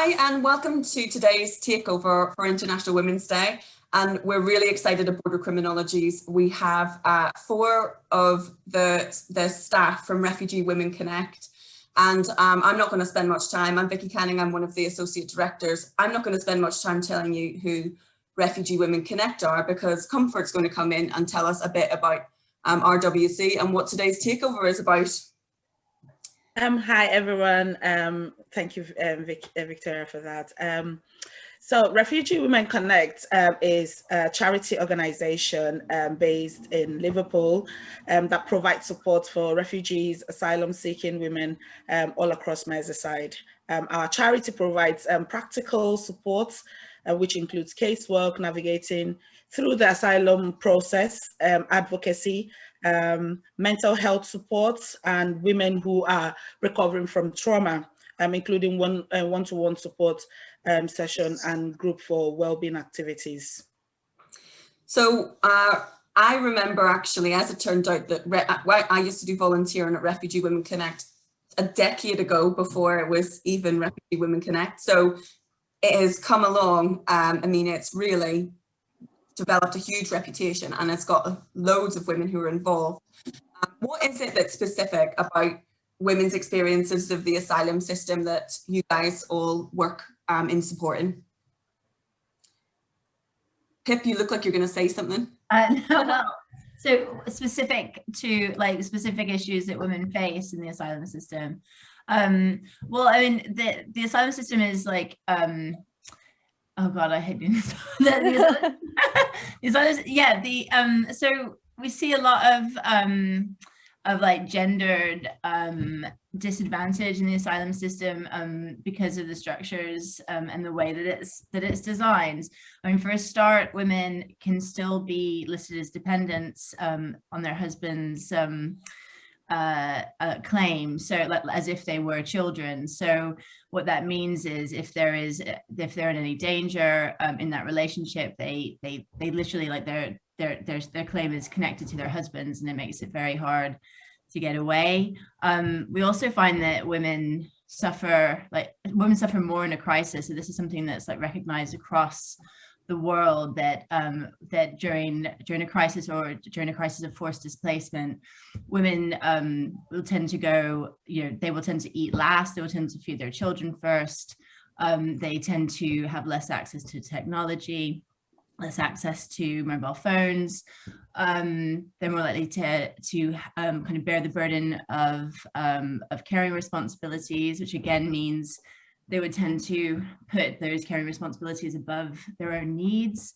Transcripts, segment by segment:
Hi, and welcome to today's takeover for International Women's Day. And we're really excited at Border Criminologies. We have 4 of the staff from Refugee Women Connect. And I'm not going to spend much time. I'm Vicky Canning. I'm one of the associate directors. I'm not going to spend much time telling you who Refugee Women Connect are, because Comfort's going to come in and tell us a bit about RWC and what today's takeover is about. Hi everyone. Thank you, Victoria, for that. So Refugee Women Connect is a charity organization based in Liverpool that provides support for refugees, asylum-seeking women all across Merseyside. Our charity provides practical support, which includes casework, navigating through the asylum process, advocacy, mental health support, and women who are recovering from trauma, including one-to-one support session and group for wellbeing activities. So I remember, actually, as it turned out, that I used to do volunteering at Refugee Women Connect a decade ago, before it was even Refugee Women Connect. So it has come along. I mean, it's really developed a huge reputation, and it's got loads of women who are involved. What is it that's specific about women's experiences of the asylum system that you guys all work in supporting? Pip, you look like you're going to say something. Well, so specific to specific issues that women face in the asylum system. Well, I mean, the asylum system is like, oh God, I hate doing this. So we see a lot of like gendered disadvantage in the asylum system because of the structures and the way that it's designed. I mean, for a start, women can still be listed as dependents on their husband's claim, so as if they were children. So what that means is if they're in any danger in that relationship, they literally, like, their claim is connected to their husbands, and it makes it very hard to get away. We also find that women suffer more in a crisis. So this is something that's like recognized across the world, that that during a crisis, or during a crisis of forced displacement, women will tend to go, they will tend to eat last, they will tend to feed their children first, they tend to have less access to technology, less access to mobile phones, they're more likely to kind of bear the burden of caring responsibilities, which again means they would tend to put those caring responsibilities above their own needs.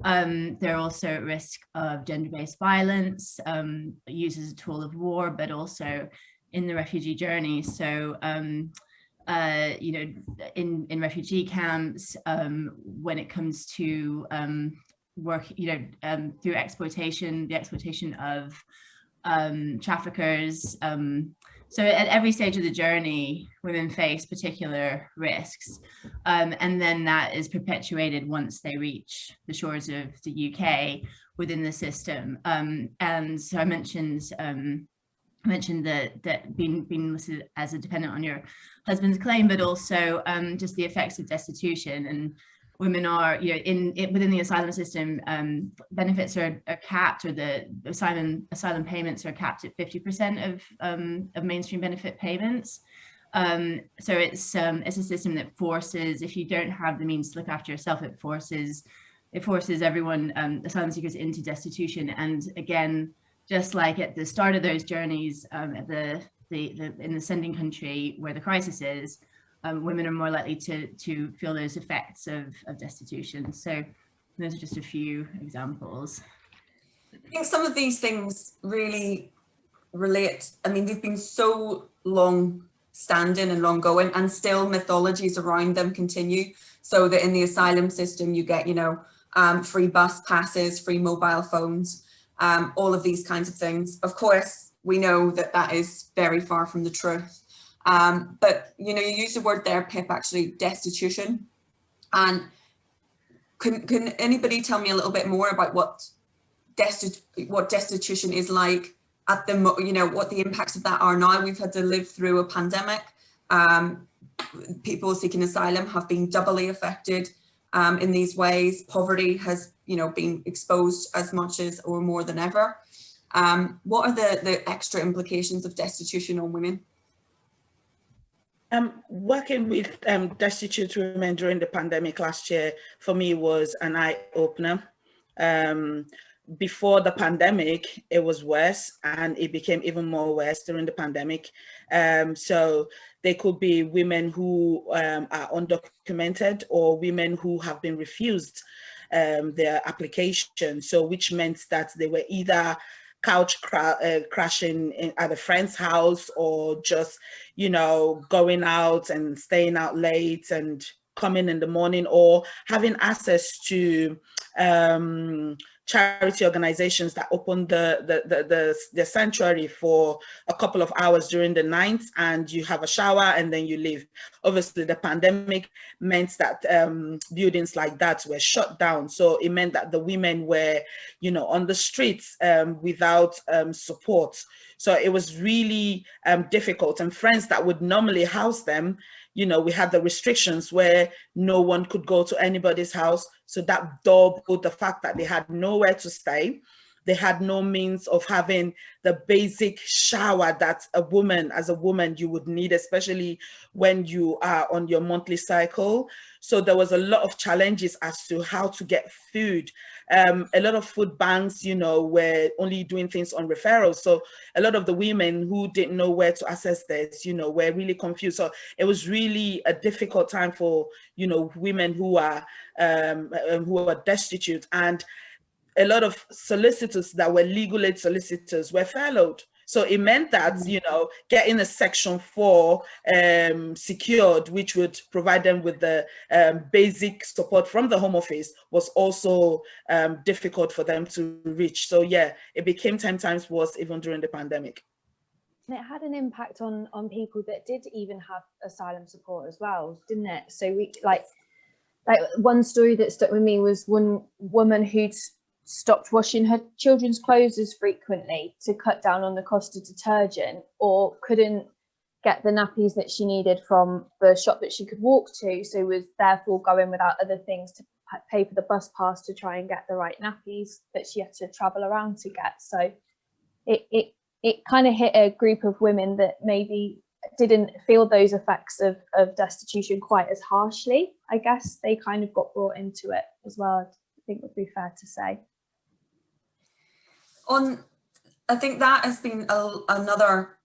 They're also at risk of gender-based violence, used as a tool of war, but also in the refugee journey. So, in refugee camps, when it comes to work, through exploitation, the exploitation of traffickers. So at every stage of the journey, women face particular risks, and then that is perpetuated once they reach the shores of the UK within the system. And so I mentioned that being listed as a dependent on your husband's claim, but also just the effects of destitution. And women are, within the asylum system, benefits are capped, or the asylum payments are capped at 50% of mainstream benefit payments. So it's a system that forces, if you don't have the means to look after yourself, it forces everyone, asylum seekers, into destitution. And again, just like at the start of those journeys, in the sending country where the crisis is, women are more likely to feel those effects of destitution. So those are just a few examples. I think some of these things really relate. I mean, they've been so long standing and long going, and still mythologies around them continue. So that in the asylum system, you get, free bus passes, free mobile phones, all of these kinds of things. Of course, we know that that is very far from the truth. But you use the word there, Pip, actually, destitution. And can anybody tell me a little bit more about what destitution is like at the what the impacts of that are now? We've had to live through a pandemic. people seeking asylum have been doubly affected in these ways. Poverty has, been exposed as much as or more than ever. What are the extra implications of destitution on women? Working with destitute women during the pandemic last year, for me, was an eye-opener. Before the pandemic, it was worse, and it became even more worse during the pandemic. So they could be women who are undocumented, or women who have been refused their application. So which meant that they were either couch crashing at a friend's house, or just, going out and staying out late and coming in the morning, or having access to charity organizations that open the sanctuary for a couple of hours during the night, and you have a shower and then you leave. Obviously, the pandemic meant that buildings like that were shut down. So it meant that the women were, on the streets without support. So it was really difficult. And friends that would normally house them, we had the restrictions where no one could go to anybody's house. So that doubled the fact that they had nowhere to stay. They had no means of having the basic shower that as a woman, you would need, especially when you are on your monthly cycle. So there was a lot of challenges as to how to get food. A lot of food banks, were only doing things on referrals. So a lot of the women who didn't know where to access this, were really confused. So it was really a difficult time for, women who are destitute. And a lot of solicitors that were legal aid solicitors were furloughed. So it meant that, getting a Section 4 secured, which would provide them with the basic support from the Home Office, was also difficult for them to reach. So yeah, it became 10 times worse even during the pandemic. And it had an impact on people that did even have asylum support as well, didn't it? So we like one story that stuck with me was one woman who'd stopped washing her children's clothes as frequently to cut down on the cost of detergent, or couldn't get the nappies that she needed from the shop that she could walk to, so was therefore going without other things to pay for the bus pass to try and get the right nappies that she had to travel around to get. So it kind of hit a group of women that maybe didn't feel those effects of destitution quite as harshly. I guess they kind of got brought into it as well, I think would be fair to say. I think that has been another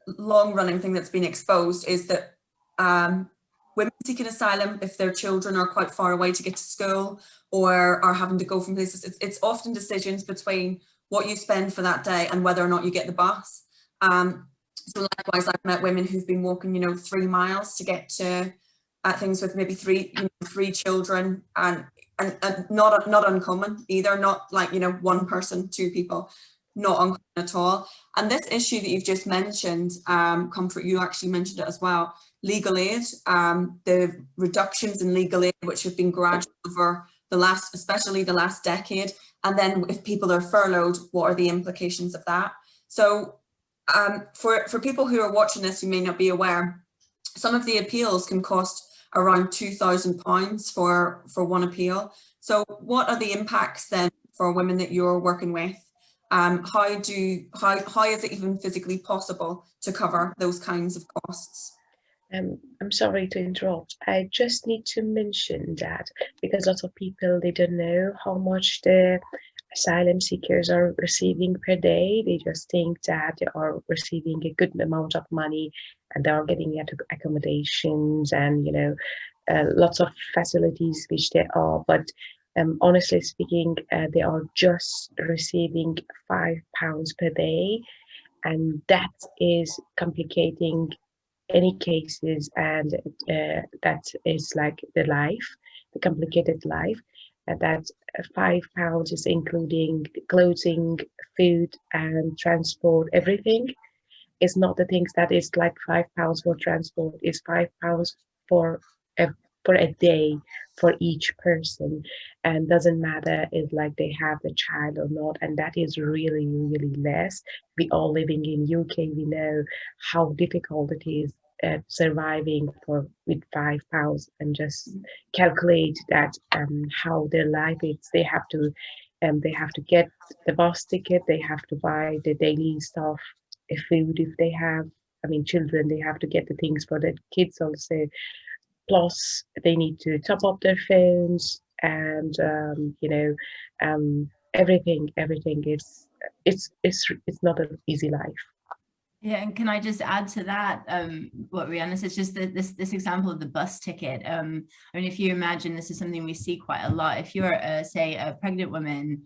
long-running thing that's been exposed, is that women seeking asylum, if their children are quite far away to get to school or are having to go from places, it's often decisions between what you spend for that day and whether or not you get the bus. So likewise, I've met women who've been walking, 3 miles to get to things with maybe three children, and not uncommon either, not like, one person, 2 people, not uncommon at all. And this issue that you've just mentioned, Comfort, you actually mentioned it as well, legal aid, the reductions in legal aid, which have been gradual over especially the last decade. And then if people are furloughed, what are the implications of that? So for people who are watching this who may not be aware, some of the appeals can cost around £2,000 for one appeal. So what are the impacts then for women that you're working with? How is it even physically possible to cover those kinds of costs? I'm sorry to interrupt. I just need to mention that because lots of people, they don't know how much the asylum seekers are receiving per day. They just think that they are receiving a good amount of money and they are getting accommodations and, lots of facilities which they are. But honestly speaking, they are just receiving £5 per day. And that is complicating any cases, and that is like the complicated life. That £5 is including clothing, food, and transport. Everything is not the things that is like £5 for transport. It's £5 for a day for each person, and doesn't matter if like they have a child or not, and that is really, really less. We all living in UK, we know how difficult it is surviving for with £5 and just calculate that how their life is. They have to get the bus ticket, they have to buy the daily stuff, food if they have. I mean, children, they have to get the things for the kids also. Plus, they need to top up their phones, and everything is it's not an easy life. Yeah, and can I just add to that what Rihanna says, just this example of the bus ticket. I mean, if you imagine, this is something we see quite a lot. If you're say a pregnant woman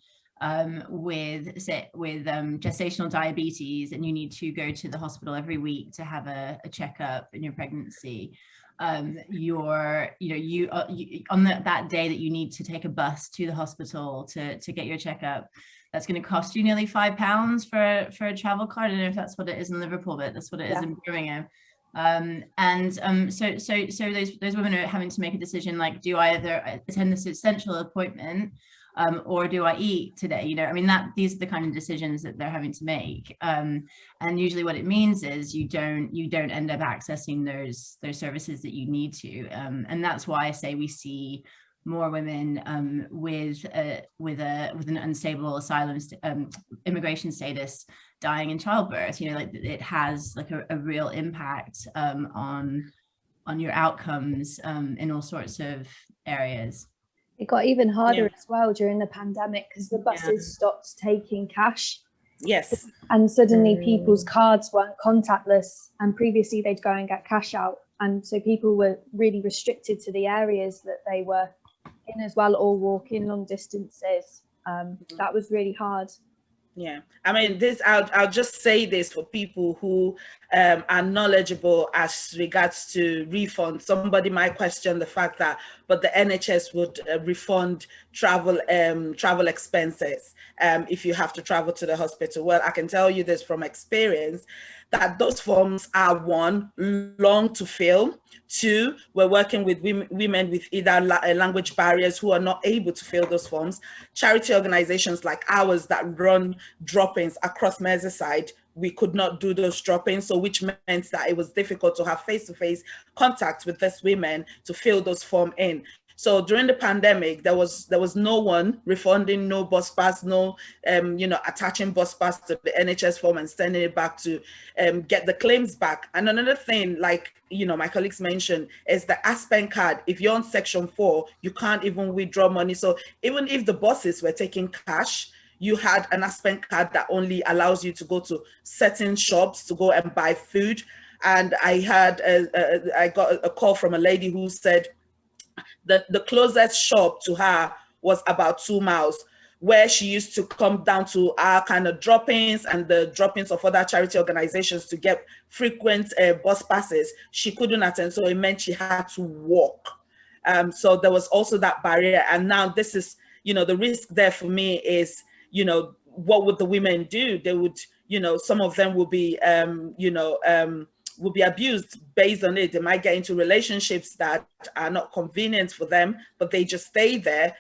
with gestational diabetes, and you need to go to the hospital every week to have a checkup in your pregnancy, on that day that you need to take a bus to the hospital to get your checkup, that's going to cost you nearly £5 for a travel card. I don't know if that's what it is in Liverpool, but that's what it is in Birmingham. So those women are having to make a decision, like, do I either attend this essential appointment or do I eat today? I mean, these are the kind of decisions that they're having to make. And usually what it means is you don't end up accessing those services that you need to. And that's why I say we see more women with an unstable asylum immigration status dying in childbirth. Like, it has like a real impact on your outcomes in all sorts of areas. It got even harder as well during the pandemic because the buses stopped taking cash. Yes. And suddenly people's cards weren't contactless, and previously they'd go and get cash out. And so people were really restricted to the areas that they were in as well, or walking long distances. That was really hard. Yeah, I mean, I'll just say this for people who are knowledgeable as regards to refunds. Somebody might question the fact that, but the NHS would refund travel expenses if you have to travel to the hospital. Well, I can tell you this from experience, that those forms are, one, long to fill. Two, we're working with women with either language barriers who are not able to fill those forms. Charity organizations like ours that run drop-ins across Merseyside, we could not do those drop-ins, so which meant that it was difficult to have face-to-face contact with these women to fill those forms in. So during the pandemic, there was no one refunding, no bus pass, no attaching bus pass to the NHS form and sending it back to get the claims back. And another thing, like my colleagues mentioned, is the Aspen card. If you're on Section 4, you can't even withdraw money. So even if the buses were taking cash, you had an Aspen card that only allows you to go to certain shops to go and buy food. And I got a call from a lady who said that the closest shop to her was about 2 miles, where she used to come down to our kind of drop-ins and the drop-ins of other charity organizations to get frequent bus passes. She couldn't attend, so it meant she had to walk. So there was also that barrier. And now this is, the risk there for me is, what would the women do? They would, some of them will be, will be abused based on it. They might get into relationships that are not convenient for them, but they just stay there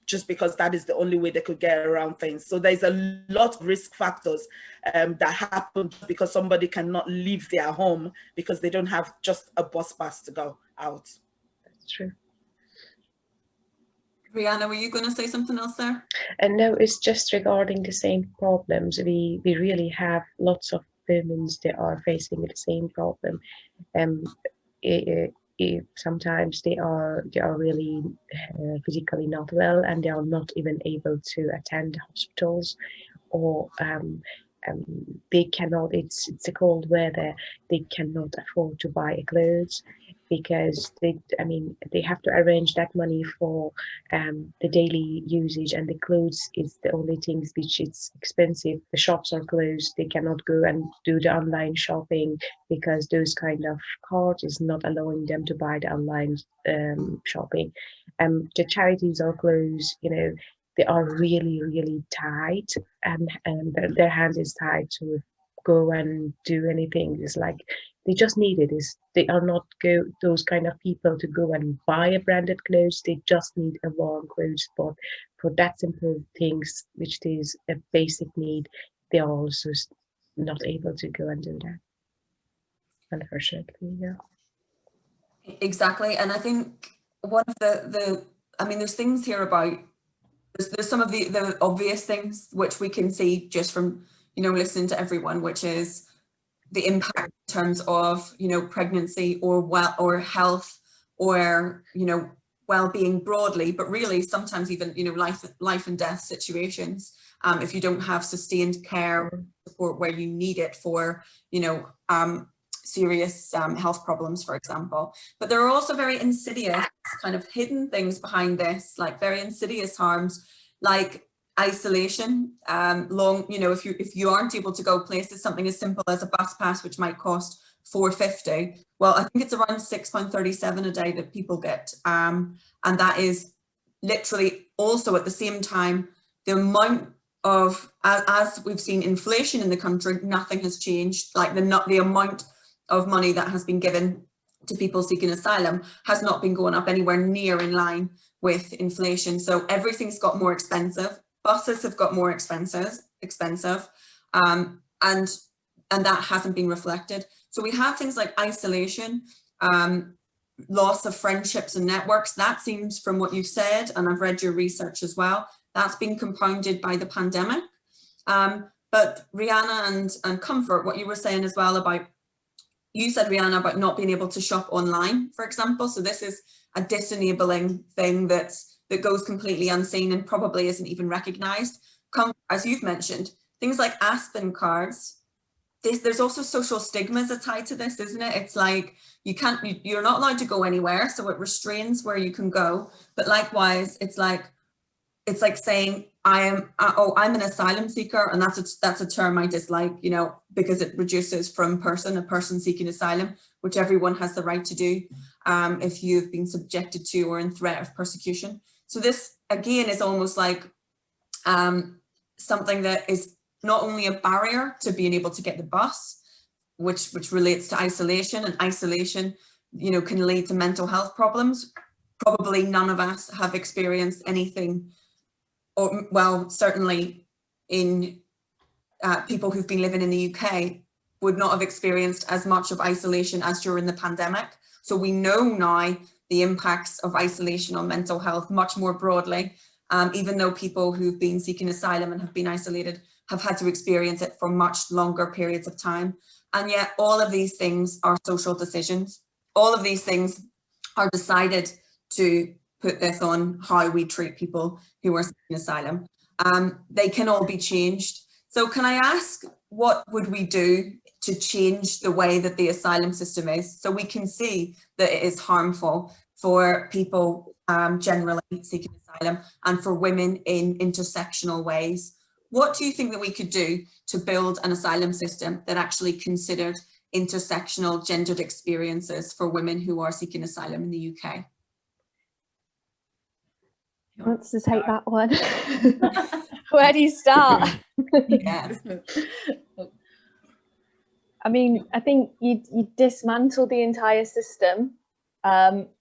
just because that is the only way they could get around things. So there's a lot of risk factors that happen because somebody cannot leave their home because they don't have just a bus pass to go out. That's true. Rihanna, were you going to say something else there? And no, it's just regarding the same problems. We really have lots of women that are facing the same problem. Sometimes they are really physically not well, and they are not even able to attend hospitals, or they cannot. It's a cold weather. They cannot afford to buy clothes because they have to arrange that money for the daily usage, and the clothes is the only things which it's expensive. The shops are closed. They cannot go and do the online shopping because those kind of cards is not allowing them to buy the online shopping. The charities are closed. They are really tight, and their hands is tied to go and do anything. It's like they just need it. They are not those kind of people to go and buy a branded clothes. They just need a warm clothes. But for that simple things, which is a basic need, they are also not able to go and do that. unfortunately. Yeah. Exactly. And I think one of I mean, there's things here about, there's some of the obvious things which we can see just from, you know, listening to everyone, which is the impact in terms of, you know, pregnancy or health or, you know, well-being broadly, but really sometimes even, you know, life and death situations. If you don't have sustained care support where you need it for, you know, serious health problems, for example. But there are also very insidious kind of hidden things behind this, like very insidious harms, like isolation. You know, if you aren't able to go places, something as simple as a bus pass, which might cost £4.50. Well, I think it's around £6.37 a day that people get. And that is literally also at the same time, the amount of, as we've seen inflation in the country, nothing has changed. Like the amount of money that has been given to people seeking asylum has not been going up anywhere near in line with inflation. So everything's got more expensive. Buses have got more expensive, and that hasn't been reflected. So we have things like isolation, loss of friendships and networks. That seems, from what you've said, and I've read your research as well, that's been compounded by the pandemic. But Rihanna and Comfort, what you were saying as well about, you said, Rihanna, about not being able to shop online, for example. So this is a disenabling thing that goes completely unseen and probably isn't even recognised. As you've mentioned, things like Aspen cards. There's also social stigmas tied to this, isn't it? It's like you're not allowed to go anywhere, so it restrains where you can go. But likewise, it's like saying I'm an asylum seeker, and that's a term I dislike, you know, because it reduces from a person seeking asylum, which everyone has the right to do if you've been subjected to or in threat of persecution. So this again is almost like something that is not only a barrier to being able to get the bus, which relates to isolation, and isolation, you know, can lead to mental health problems. Probably none of us have experienced anything, or well, certainly in people who've been living in the UK would not have experienced as much of isolation as during the pandemic. So we know now the impacts of isolation on mental health much more broadly, even though people who've been seeking asylum and have been isolated have had to experience it for much longer periods of time. And yet all of these things are social decisions. All of these things are decided to put this on how we treat people who are seeking asylum. They can all be changed. So can I ask, what would we do to change the way that the asylum system is, so we can see that it is harmful for people generally seeking asylum and for women in intersectional ways? What do you think that we could do to build an asylum system that actually considered intersectional gendered experiences for women who are seeking asylum in the UK? Who wants to take that one? Where do you start? Yeah. I mean, I think you dismantle the entire system.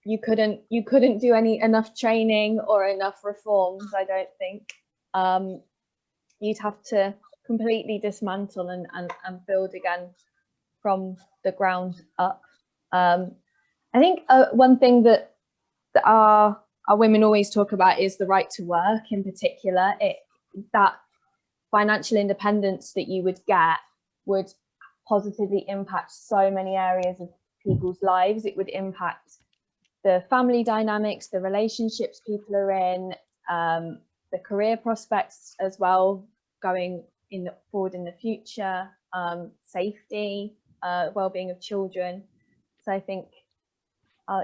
You couldn't do enough training or enough reforms, I don't think. You'd have to completely dismantle and build again from the ground up. I think one thing that our women always talk about is the right to work in particular. That financial independence that you would get would positively impact so many areas of people's lives. It would impact the family dynamics, the relationships people are in, the career prospects as well, going forward in the future, safety, well-being of children. So I think,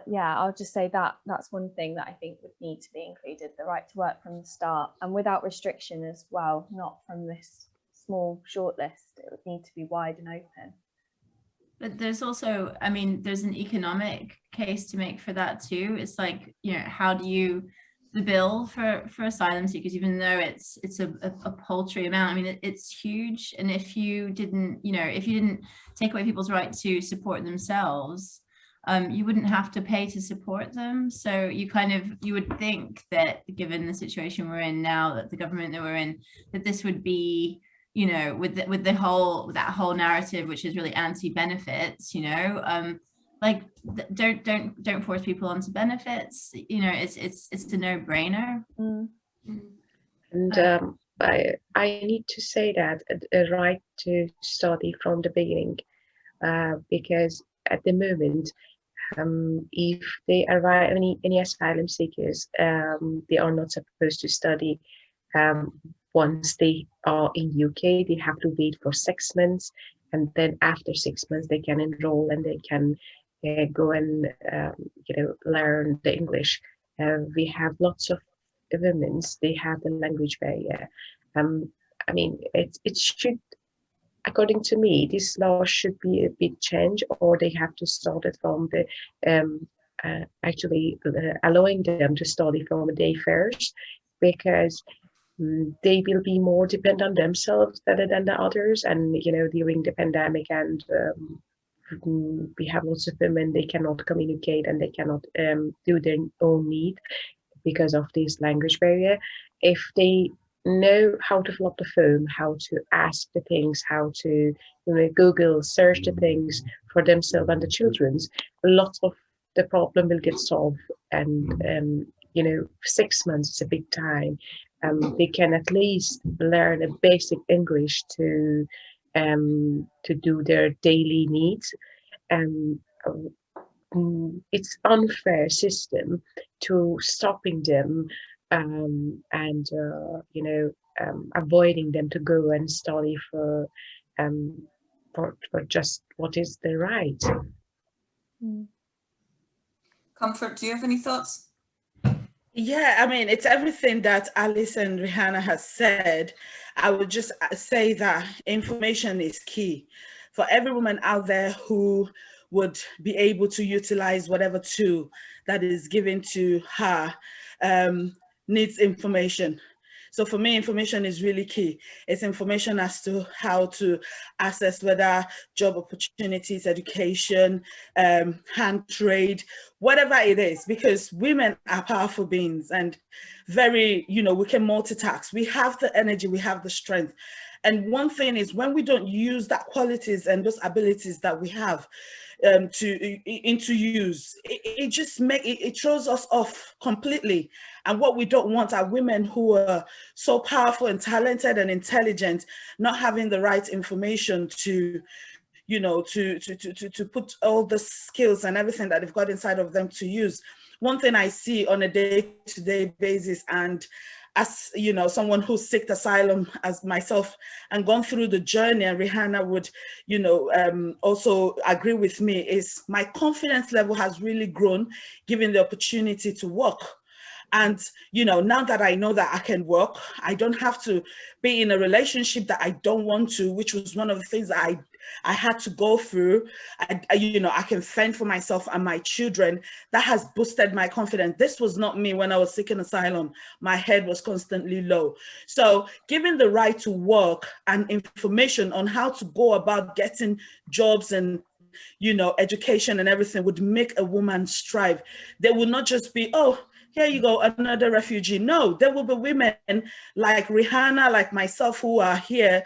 yeah, I'll just say that's one thing that I think would need to be included, the right to work from the start, and without restriction as well, not from this small short list. It would need to be wide and open. But there's also, I mean, there's an economic case to make for that too. It's like, you know, how do you, the bill for asylum seekers, even though it's a paltry amount, I mean, it's huge. And if you didn't, you know, if you didn't take away people's right to support themselves, you wouldn't have to pay to support them. So you would think that given the situation we're in now, that the government that we're in, that this would be, you know, with that whole narrative, which is really anti-benefits, you know, like don't force people onto benefits. You know, it's a no-brainer. And I need to say that a right to study from the beginning, because at the moment, if they arrive, any asylum seekers, they are not supposed to study. Once they are in UK, they have to wait for 6 months, and then after 6 months they can enroll and they can go and learn the English. We have lots of women, they have the language barrier. I mean, it should, according to me, this law should be a big change, or they have to start it from the allowing them to study from day first, because they will be more dependent on themselves rather than the others. And you know, during the pandemic, and we have lots of women, they cannot communicate and they cannot do their own need because of this language barrier. If they know how to fill up the form, how to ask the things, how to Google search the things for themselves and the children's, lots of the problem will get solved. And 6 months is a big time. They can at least learn a basic English to do their daily needs. It's unfair system to stopping them and avoiding them to go and study for just what is the right. Comfort, do you have any thoughts? Yeah, I mean, it's everything that Alice and Rihanna has said. I would just say that information is key for every woman out there who would be able to utilize whatever tool that is given to her, needs information. So for me, information is really key. It's information as to how to access whether job opportunities, education, hand trade, whatever it is, because women are powerful beings and very, we can multitask. We have the energy, we have the strength. And one thing is, when we don't use that qualities and those abilities that we have into use, it throws us off completely. And what we don't want are women who are so powerful and talented and intelligent, not having the right information to put all the skills and everything that they've got inside of them to use. One thing I see on a day-to-day basis, and as someone who sought asylum as myself and gone through the journey, and Rihanna would also agree with me, is my confidence level has really grown given the opportunity to work. And now that I know that I can work, I don't have to be in a relationship that I don't want to, which was one of the things that I had to go through. I can fend for myself and my children. That has boosted my confidence. This was not me when I was seeking asylum. My head was constantly low. So given the right to work and information on how to go about getting jobs and education and everything would make a woman strive. They will not just be, oh, here you go, another refugee. No, there will be women like Rihanna, like myself, who are here,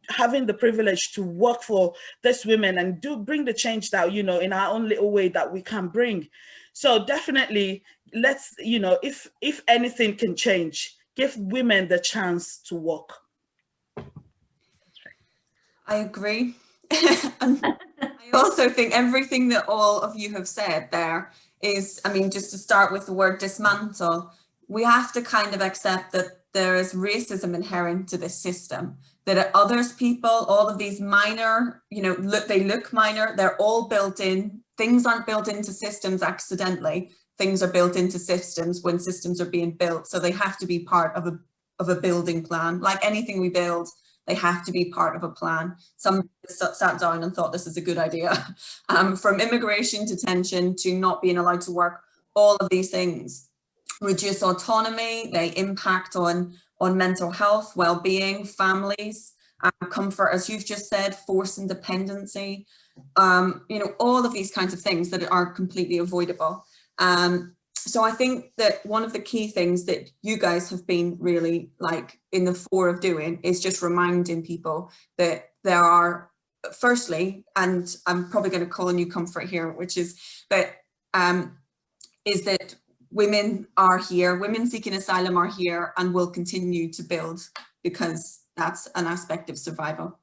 having the privilege to work for these women and bring the change that, in our own little way that we can bring. So definitely, let's, if anything can change, give women the chance to work. I agree. And I also think everything that all of you have said there is, just to start with the word dismantle, we have to kind of accept that there is racism inherent to this system, that others people, all of these minor, they look minor, they're all built in. Things aren't built into systems accidentally. Things are built into systems when systems are being built. So they have to be part of a building plan. Like anything we build, they have to be part of a plan. Some sat down and thought this is a good idea. From immigration detention to not being allowed to work, all of these things reduce autonomy. They impact on mental health, well-being, families, comfort, as you've just said, force and dependency. All of these kinds of things that are completely avoidable. so I think that one of the key things that you guys have been really like in the fore of doing is just reminding people that there are, firstly, and I'm probably going to call on you comfort here, which is that women are here, women seeking asylum are here and will continue to build, because that's an aspect of survival.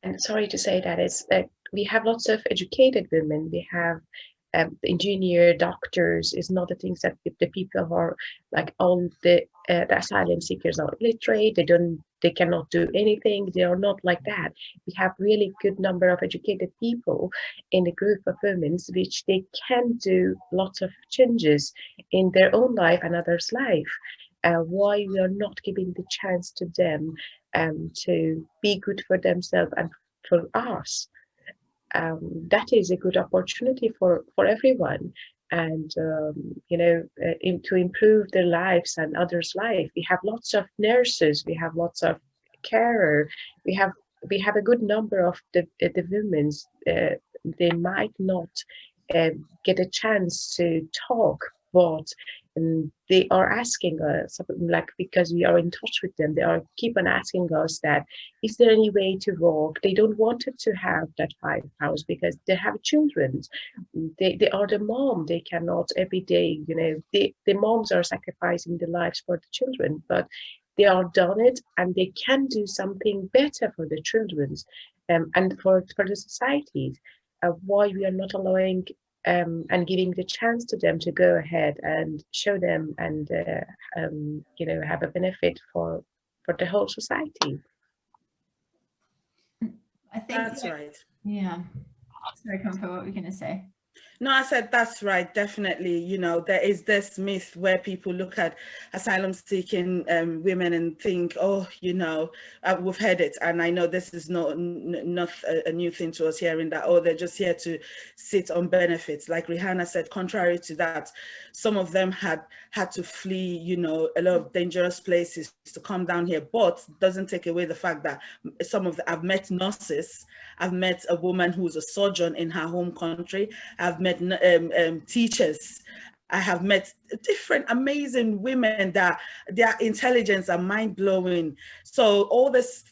And sorry to say that, it's that we have lots of educated women. We have engineer, doctors, is not the things that the people who are like all the asylum seekers are illiterate. They cannot do anything. They are not like that. We have really good number of educated people in the group of women, which they can do lots of changes in their own life and others' life. Why we are not giving the chance to them to be good for themselves and for us? That is a good opportunity for everyone, and to improve their lives and others' life. We have lots of nurses, we have lots of carer, we have a good number of the women. They might not get a chance to talk, but they are asking us, like, because we are in touch with them, they are keep on asking us that, is there any way to work? They don't want to have that 5 hours because they have children. They are the mom. They cannot every day, the moms are sacrificing their lives for the children, but they are done it and they can do something better for the children and for the societies. Why we are not allowing and giving the chance to them to go ahead and show them and have a benefit for the whole society. I think That's right. Yeah. Sorry, Comfort, what were we going to say? No, I said that's right, definitely. There is this myth where people look at asylum seeking women and think, oh, we've heard it. And I know this is not a new thing to us, hearing that, oh, they're just here to sit on benefits. Like Rihanna said, contrary to that, some of them had to flee, a lot of dangerous places to come down here, but doesn't take away the fact that I've met nurses, I've met a woman who's a surgeon in her home country, I've met teachers, I have met different amazing women that their intelligence are mind-blowing. So all this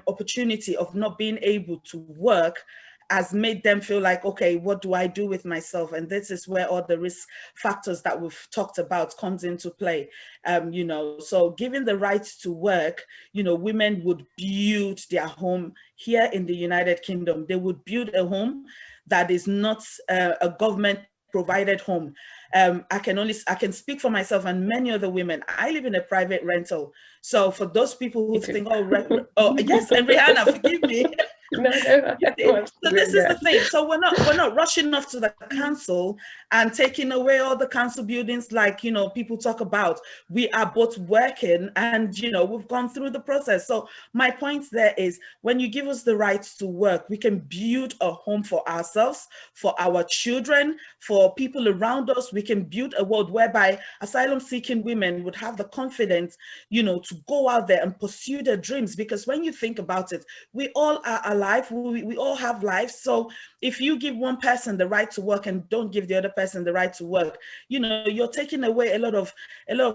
opportunity of not being able to work has made them feel like, okay, what do I do with myself? And this is where all the risk factors that we've talked about comes into play. So given the right to work, women would build their home here in the United Kingdom. They would build a home that is not a government provided home. I can speak for myself and many other women. I live in a private rental. So for those people who think, oh yes, and Rihanna, forgive me. No, so this is the thing. So we're not rushing off to the council and taking away all the council buildings like people talk about. We are both working and we've gone through the process. So my point there is, when you give us the right to work, we can build a home for ourselves, for our children, for people around us. We can build a world whereby asylum seeking women would have the confidence to go out there and pursue their dreams. Because when you think about it, we all are alive, we all have lives. So if you give one person the right to work and don't give the other person the right to work, you're taking away a lot of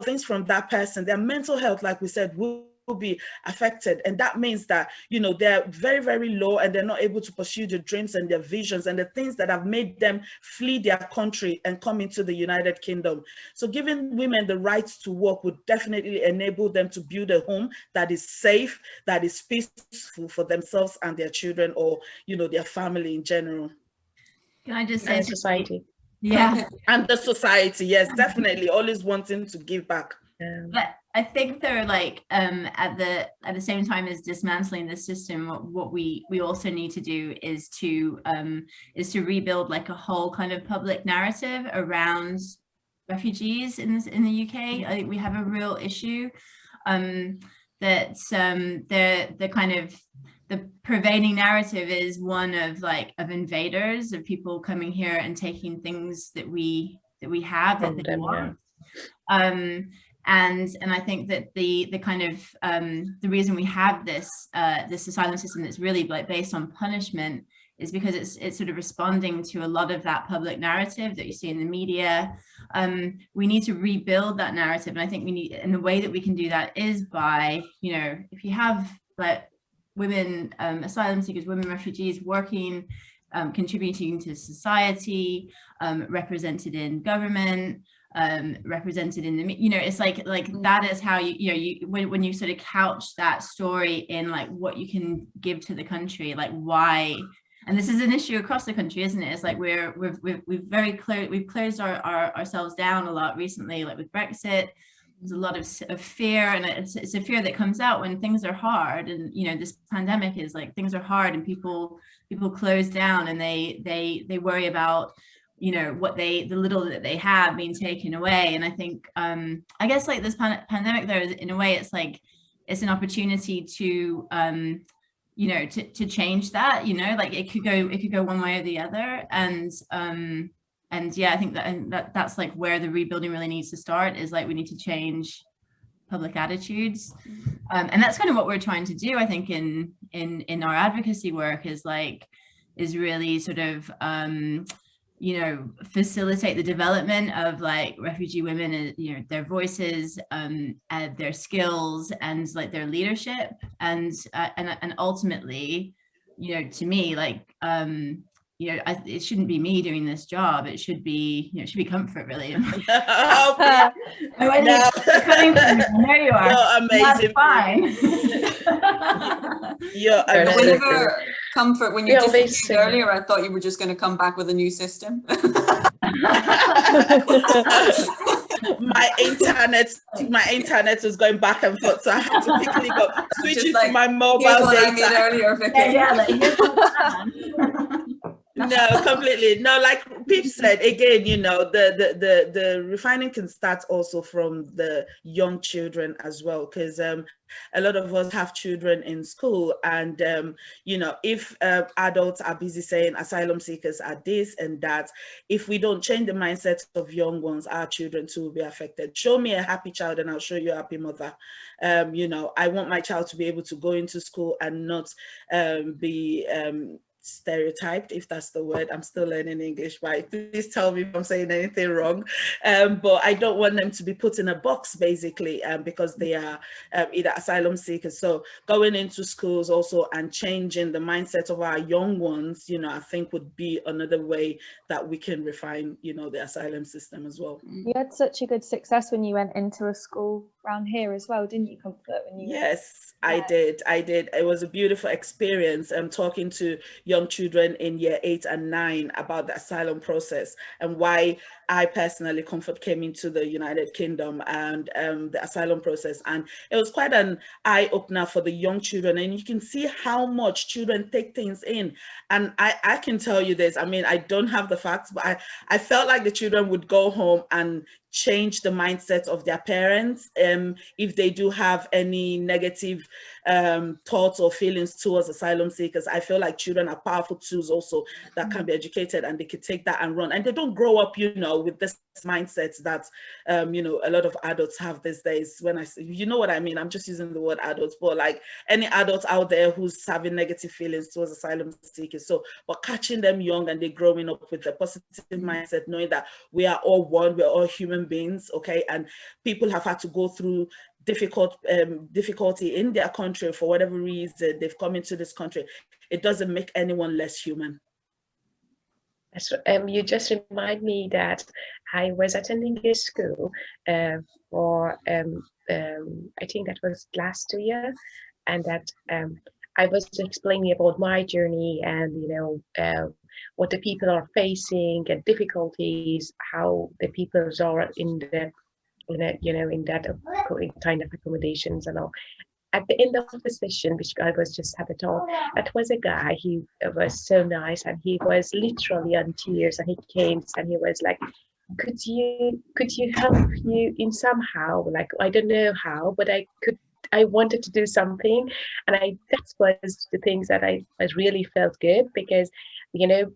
things from that person. Their mental health, like we said, will be affected, and that means that they're very, very low and they're not able to pursue their dreams and their visions and the things that have made them flee their country and come into the United Kingdom. So giving women the right to work would definitely enable them to build a home that is safe, that is peaceful for themselves and their children, or their family in general. Can I just say, society? Yeah. And the society, yes, definitely, always wanting to give back. But I think they're like at the same time as dismantling the system, what we also need to do is to rebuild like a whole kind of public narrative around refugees in the UK. I think we have a real issue that the prevailing narrative is one of invaders, of people coming here and taking things that we have that they want. And I think that the reason we have this asylum system that's really based on punishment is because it's sort of responding to a lot of that public narrative that you see in the media. We need to rebuild that narrative, and I think we need, and the way that we can do that is by, you know, if you have like women asylum seekers, women refugees working, contributing to society, represented in government, represented in the, you know, it's like that is how you when you sort of couch that story in like what you can give to the country, like why. And this is an issue across the country, isn't it? It's like we've closed ourselves down a lot recently, like with Brexit. There's a lot of fear, and it's a fear that comes out when things are hard. And you know, this pandemic is like, things are hard, and people close down, and they worry about, you know, what the little that they have being taken away. And I think I guess like this pandemic, though, in a way, it's like it's an opportunity to you know, to change that, you know, like it could go one way or the other. And yeah, I think that's like where the rebuilding really needs to start, is like we need to change public attitudes. And that's kind of what we're trying to do, I think, in our advocacy work, is really sort of you know, facilitate the development of like refugee women, you know, their voices, their skills, and like their leadership, and ultimately, you know, to me, like you know, it shouldn't be me doing this job. It should be, you know, it should be Comfort, really. Oh, no. There you are. You're amazing. That's fine. You're amazing. Whenever Comfort, when you disappeared earlier, I thought you were just going to come back with a new system. my internet was going back and forth, so I had to quickly go switch it to my mobile data. I made earlier, Vicky. No, completely. No, like Pip said, again, you know, the refining can start also from the young children as well, because a lot of us have children in school, and you know, if adults are busy saying asylum seekers are this and that, if we don't change the mindset of young ones, our children too will be affected. Show me a happy child and I'll show you a happy mother. You know, I want my child to be able to go into school and not be stereotyped, if that's the word. I'm still learning English, but please tell me if I'm saying anything wrong. But I don't want them to be put in a box, basically, because they are either asylum seekers. So going into schools also and changing the mindset of our young ones, you know, I think would be another way that we can refine, you know, the asylum system as well. You had such a good success when you went into a school around here as well, didn't you, Comfort? When you Yes, I did. It was a beautiful experience. Talking to young children in year 8 and 9 about the asylum process, and why I personally, Comfort, came into the United Kingdom, and the asylum process. And it was quite an eye-opener for the young children. And you can see how much children take things in. And I can tell you this, I mean, I don't have the facts, but I felt like the children would go home and change the mindset of their parents if they do have any negative thoughts or feelings towards asylum seekers. I feel like children are powerful tools also that can be educated, and they could take that and run, and they don't grow up, you know, with this mindset that you know, a lot of adults have these days. When I say, you know what I mean, I'm just using the word adults, but like any adults out there who's having negative feelings towards asylum seekers. So but catching them young, and they're growing up with a positive mindset, knowing that we are all one, we're all human beings, okay? And people have had to go through difficulty in their country for whatever reason they've come into this country. It doesn't make anyone less human. So, you just remind me that I was attending a school for I think that was last year, and that I was explaining about my journey, and you know, what the people are facing and difficulties, how the people are in the you know, in that kind of accommodations and all. At the end of the session, which I was just had a talk, that was a guy. He was so nice, and he was literally on tears, and he came and he was like, could you help you in somehow? Like, I don't know how, but I wanted to do something. And that was the things that I really felt good, because, you know,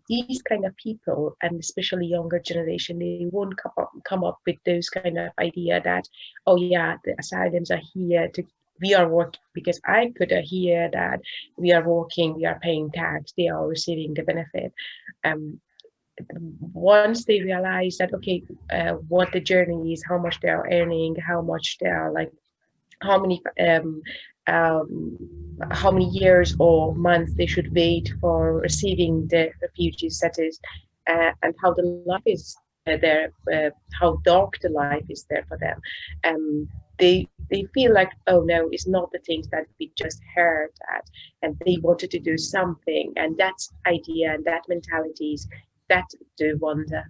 these kind of people, and especially younger generation, they won't come up with those kind of idea that, oh yeah, the asylums are here to we are working, because I could hear that we are working, we are paying tax, they are receiving the benefit. Once they realize that, okay, what the journey is, how much they are earning, how much they are like, how many years or months they should wait for receiving the refugee status, and how the life is there, how dark the life is there for them. They feel like, oh no, it's not the things that we just heard that, and they wanted to do something, and that idea and that mentalities that do wonder.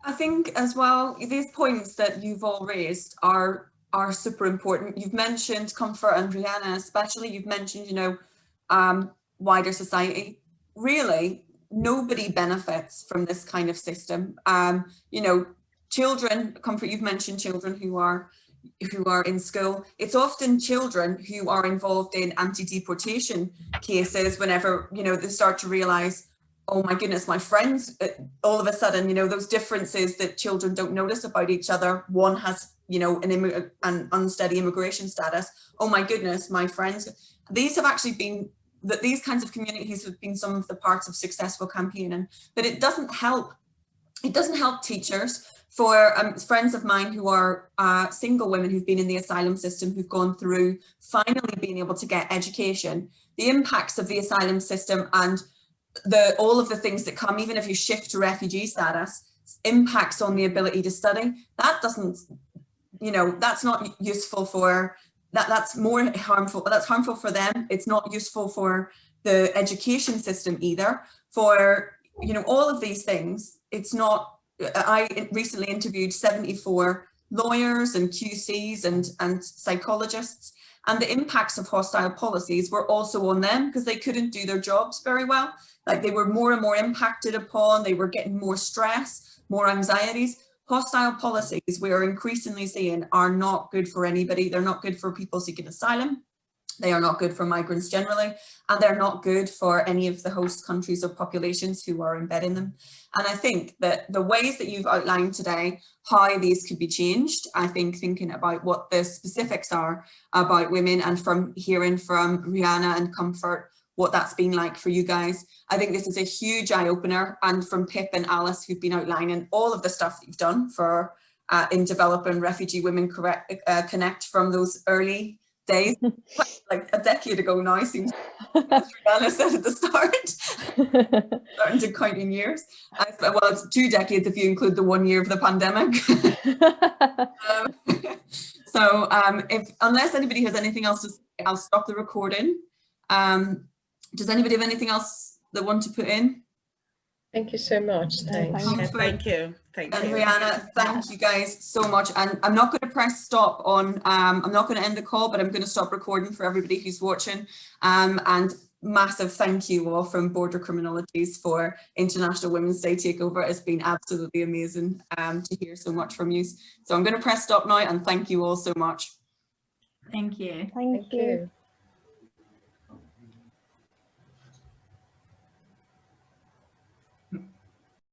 I think as well, these points that you've all raised are super important. You've mentioned comfort, and Rihanna especially, you've mentioned, you know, wider society. Really, nobody benefits from this kind of system. You know, children, comfort, you've mentioned children who are in school. It's often children who are involved in anti-deportation cases whenever, you know, they start to realize, oh my goodness, my friends, all of a sudden, you know, those differences that children don't notice about each other. One has, you know, an unsteady immigration status. Oh my goodness, my friends. These have actually been, that these kinds of communities have been some of the parts of successful campaigning, but it doesn't help. It doesn't help teachers. For friends of mine who are single women who've been in the asylum system, who've gone through finally being able to get education, the impacts of the asylum system and all of the things that come, even if you shift to refugee status, impacts on the ability to study. That doesn't, you know, that's not useful for, that's more harmful, but that's harmful for them. It's not useful for the education system either. For, you know, all of these things, it's not, I recently interviewed 74 lawyers and QCs and psychologists, and the impacts of hostile policies were also on them because they couldn't do their jobs very well. Like, they were more and more impacted upon, they were getting more stress, more anxieties. Hostile policies, we are increasingly seeing, are not good for anybody. They're not good for people seeking asylum. They are not good for migrants generally, and they're not good for any of the host countries or populations who are embedding them. And I think that the ways that you've outlined today, how these could be changed, I think thinking about what the specifics are about women, and from hearing from Rihanna and Comfort, what that's been like for you guys. I think this is a huge eye-opener, and from Pip and Alice, who've been outlining all of the stuff that you've done for in developing Refugee Women Connect from those early days, like a decade ago now, seems, as Rihanna said at the start, starting to count in years. Well, it's 2 decades if you include the 1 year of the pandemic. So unless anybody has anything else to say, I'll stop the recording. Does anybody have anything else they want to put in? Thank you so much. Thanks. Yeah, thank you. Thank and you. Rihanna, thank you guys so much. And I'm not going to press stop on, I'm not going to end the call, but I'm going to stop recording for everybody who's watching. And massive thank you all from Border Criminologies for International Women's Day takeover. It's been absolutely amazing to hear so much from you. So I'm going to press stop now, and thank you all so much. Thank you. Thank you.